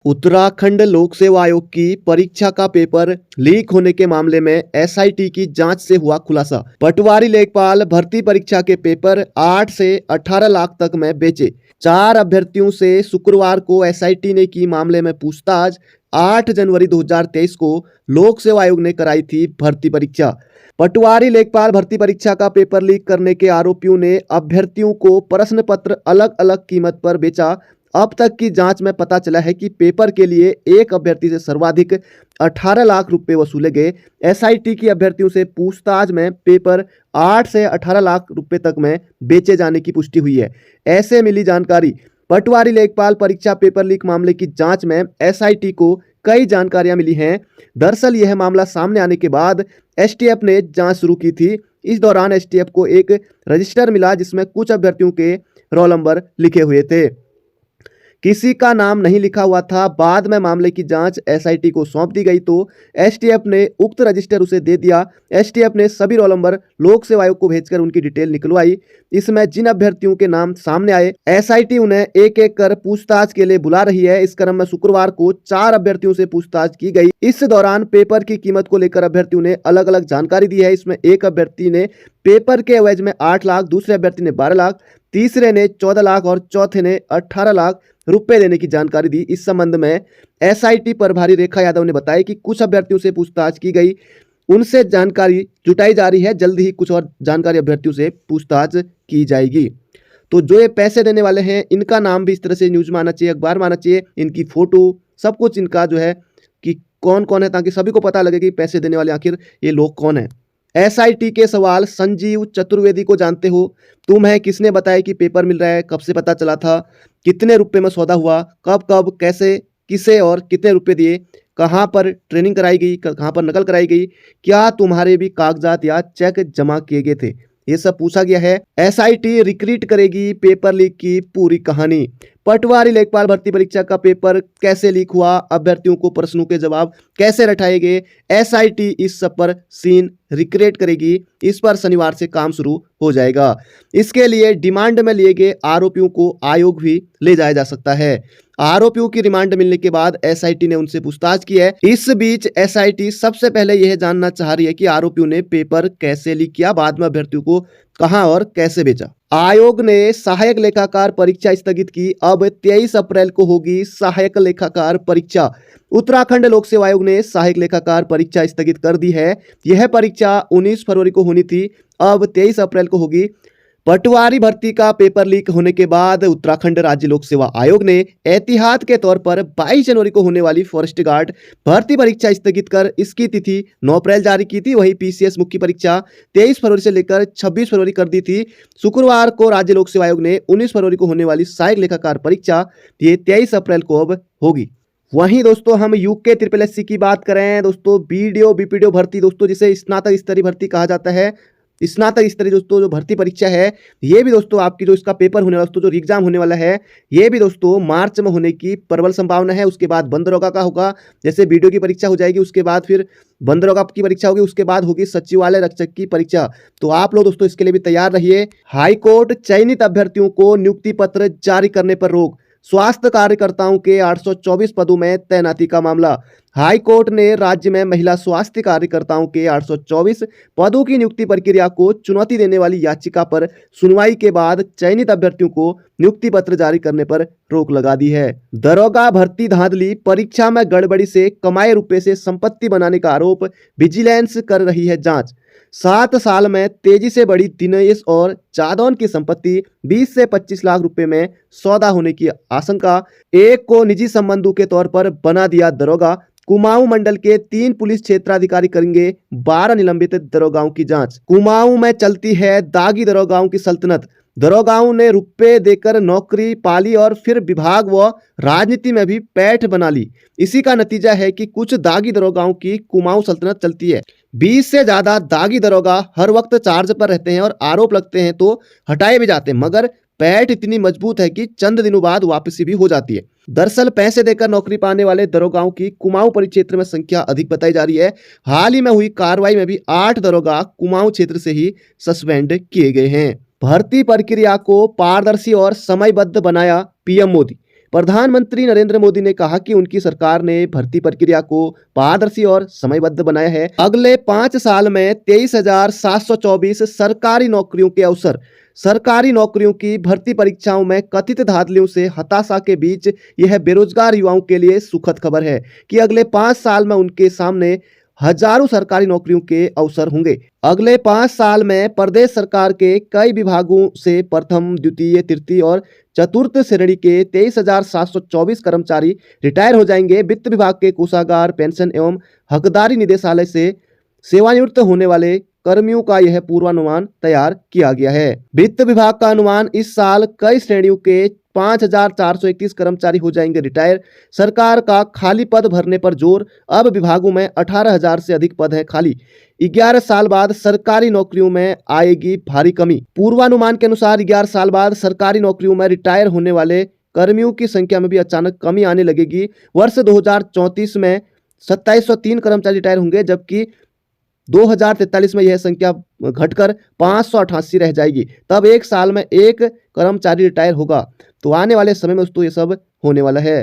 उत्तराखंड लोक सेवा आयोग की परीक्षा का पेपर लीक होने के मामले में एसआईटी की जांच से हुआ खुलासा। पटवारी लेखपाल भर्ती परीक्षा के पेपर 8 से 18 लाख तक में बेचे। 4 अभ्यर्थियों से शुक्रवार को एसआईटी ने की मामले में पूछताछ। 8 जनवरी 2023 को लोक सेवा आयोग ने कराई थी भर्ती परीक्षा। पटवारी लेखपाल भर्ती परीक्षा का पेपर लीक करने के आरोपियों ने अभ्यर्थियों को प्रश्न पत्र अलग अलग कीमत पर बेचा। अब तक की जांच में पता चला है कि पेपर के लिए एक अभ्यर्थी से सर्वाधिक 18 लाख रुपए वसूले गए। एसआईटी की अभ्यर्थियों से पूछताछ में पेपर 8 से 18 लाख रुपए तक में बेचे जाने की पुष्टि हुई है। ऐसे मिली जानकारी। पटवारी लेखपाल परीक्षा पेपर लीक मामले की जांच में एसआईटी को कई जानकारियां मिली हैं। दरअसल यह मामला सामने आने के बाद एसटीएफ ने जांच शुरू की थी। इस दौरान एसटीएफ को एक रजिस्टर मिला जिसमें कुछ अभ्यर्थियों के रोल नंबर लिखे हुए थे, किसी का नाम नहीं लिखा हुआ था। बाद में मामले की जांच एसआईटी को सौंप दी गई तो एसटीएफ ने उक्त रजिस्टर उसे दे दिया। एसटीएफ ने सभी रोल नंबर लोक सेवा आयोग को भेजकर उनकी डिटेल निकलवाई। इसमें जिन अभ्यर्थियों के नाम सामने आए एसआईटी उन्हें एक एक कर पूछताछ के लिए बुला रही है। इस क्रम में शुक्रवार को 4 अभ्यर्थियों से पूछताछ की गई। इस दौरान पेपर की कीमत को लेकर अभ्यर्थियों ने अलग अलग जानकारी दी है। इसमें एक अभ्यर्थी ने पेपर के एवज में 8 लाख, दूसरे अभ्यर्थी ने 12 लाख, तीसरे ने 14 लाख और चौथे ने 18 लाख रुपए देने की जानकारी दी। इस संबंध में एसआईटी प्रभारी रेखा यादव ने बताया कि कुछ अभ्यर्थियों से पूछताछ की गई, उनसे जानकारी जुटाई जा रही है। जल्द ही कुछ और जानकारी अभ्यर्थियों से पूछताछ की जाएगी। तो जो ये पैसे देने वाले हैं इनका नाम भी इस तरह से न्यूज में आना चाहिए, अखबार में आना चाहिए, इनकी फोटो सब कुछ इनका जो है कि कौन कौन है, ताकि सभी को पता लगे कि पैसे देने वाले आखिर ये लोग कौन है। एसआईटी के सवाल। संजीव चतुर्वेदी को जानते हो? तुम्हें किसने बताया कि पेपर मिल रहा है? कब से पता चला था? कितने रुपए में सौदा हुआ? कब कब कैसे किसे और कितने रुपए दिए? कहां पर ट्रेनिंग कराई गई? कहां पर नकल कराई गई? क्या तुम्हारे भी कागजात या चेक जमा किए गए थे? ये सब पूछा गया है। एसआईटी रिक्रीट करेगी पेपर लीक की पूरी कहानी। पटवारी लेखपाल भर्ती परीक्षा का पेपर कैसे लीक हुआ? अभ्यर्थियों को प्रश्नों के जवाब कैसे रटाए गए? एसआईटी इस सब पर सीन रिक्रिएट करेगी। इस पर शनिवार से काम शुरू हो जाएगा। इसके लिए डिमांड में लिए गए आरोपियों को आयोग भी ले जाया जा सकता है। आरोपियों की रिमांड मिलने के बाद एसआईटी ने उनसे पूछताछ की है। इस बीच एसआईटी सबसे पहले यह जानना चाह रही है कि आरोपियों ने पेपर कैसे लीक किया, बाद में अभ्यर्थियों को कहां और कैसे बेचा। आयोग ने सहायक लेखाकार परीक्षा स्थगित की। अब 23 अप्रैल को होगी सहायक लेखाकार परीक्षा। उत्तराखंड लोक सेवा आयोग ने सहायक लेखाकार परीक्षा स्थगित कर दी है। यह परीक्षा 19 फरवरी को होनी थी, अब 23 अप्रैल को होगी। पटवारी भर्ती का पेपर लीक होने के बाद उत्तराखंड राज्य लोक सेवा आयोग ने एहतियात के तौर पर 22 जनवरी को होने वाली फॉरेस्ट गार्ड भर्ती परीक्षा स्थगित कर इसकी तिथि 9 अप्रैल जारी की थी। वहीं पीसीएस मुख्य परीक्षा 23 फरवरी से लेकर 26 फरवरी कर दी थी। शुक्रवार को राज्य लोक सेवा आयोग ने 19 फरवरी को होने वाली सहायक लेखाकार परीक्षा ये 23 अप्रैल को अब होगी। वहीं दोस्तों हम यूके SSSC की बात करें दोस्तों, बीपीडीओ भर्ती दोस्तों जिसे स्नातक स्तरीय भर्ती कहा जाता है। स्नातक स्तरीय दोस्तों जो भर्ती परीक्षा है ये भी दोस्तों आपकी जो इसका पेपर होने वाला दोस्तों जो एग्जाम होने वाला है ये भी दोस्तों मार्च में होने की प्रबल संभावना है। उसके बाद बंद दरोगा का होगा, जैसे बीडीओ की परीक्षा हो जाएगी उसके बाद फिर बंद दरोगा की परीक्षा होगी, उसके बाद होगी सचिवालय रक्षक की परीक्षा। तो आप लोग दोस्तों इसके लिए भी तैयार रहिए। हाईकोर्ट चयनित अभ्यर्थियों को नियुक्ति पत्र जारी करने पर रोक। स्वास्थ्य कार्यकर्ताओं के 824 पदों में तैनाती का मामला। हाई कोर्ट ने राज्य में महिला स्वास्थ्य कार्यकर्ताओं के 824 पदों की नियुक्ति प्रक्रिया को चुनौती देने वाली याचिका पर सुनवाई के बाद चयनित अभ्यर्थियों को नियुक्ति पत्र जारी करने पर रोक लगा दी है। दरोगा भर्ती धांधली। परीक्षा में गड़बड़ी से कमाए रुपए से संपत्ति बनाने का आरोप। विजिलेंस कर रही है जांच। 7 साल में तेजी से बढ़ी दिनेश और जादौन की संपत्ति। 20 से 25 लाख रुपए में सौदा होने की आशंका। एक को निजी संबंधों के तौर पर बना दिया दरोगा। कुमाऊं मंडल के 3 पुलिस क्षेत्राधिकारी करेंगे 12 निलंबित दरोगाओं की जांच। कुमाऊं में चलती है दागी दरोगाओं की सल्तनत। दरोगाओं ने रुपए देकर नौकरी पाली और फिर विभाग व राजनीति में भी पैठ बना ली। इसी का नतीजा है कि कुछ दागी दरोगाओं की कुमाऊं सल्तनत चलती है। 20 से ज्यादा दागी दरोगा हर वक्त चार्ज पर रहते हैं और आरोप लगते हैं तो हटाए भी जाते हैं, मगर पैठ इतनी मजबूत है कि चंद दिनों बाद वापसी भी हो जाती है। दरअसल पैसे देकर नौकरी पाने वाले दरोगाओं की कुमाऊं परिक्षेत्र में संख्या अधिक बताई जा रही है। हाल ही में हुई कार्रवाई में भी 8 दरोगा कुमाऊं क्षेत्र से ही सस्पेंड किए गए हैं। भर्ती प्रक्रिया को पारदर्शी और समयबद्ध बनाया पीएम मोदी। प्रधानमंत्री नरेंद्र मोदी ने कहा कि उनकी सरकार ने भर्ती प्रक्रिया को पारदर्शी और समयबद्ध बनाया है। अगले 5 साल में 23,724 सरकारी नौकरियों के अवसर। सरकारी नौकरियों की भर्ती परीक्षाओं में कथित धांधलियों से हताशा के बीच यह बेरोजगार युवाओं के लिए सुखद खबर है कि अगले 5 साल में उनके सामने हजारों सरकारी नौकरियों के अवसर होंगे। अगले 5 साल में प्रदेश सरकार के कई विभागों से प्रथम, द्वितीय, तृतीय और चतुर्थ श्रेणी के 23,724 कर्मचारी रिटायर हो जाएंगे। वित्त विभाग के कोषागार, पेंशन एवं हकदारी निदेशालय से सेवानिवृत्त होने वाले कर्मियों का यह पूर्वानुमान तैयार किया गया है। वित्त विभाग का अनुमान इस साल कई श्रेणियों के 5,431 कर्मचारी हो जाएंगे रिटायर। सरकार का खाली पद भरने पर जोर। अब विभागों में 18,000 से अधिक पद हैं खाली। 11 साल बाद सरकारी नौकरियों में आएगी भारी कमी। पूर्वानुमान के अनुसार 11 साल बाद सरकारी नौकरियों में रिटायर होने वाले कर्मियों की संख्या में भी अचानक कमी आने लगेगी। वर्ष 2034 में 2703 कर्मचारी रिटायर होंगे, जबकि 2043 में यह संख्या घटकर 588 रह जाएगी। तब एक साल में एक कर्मचारी रिटायर होगा। तो आने वाले समय में दोस्तों ये सब होने वाला है।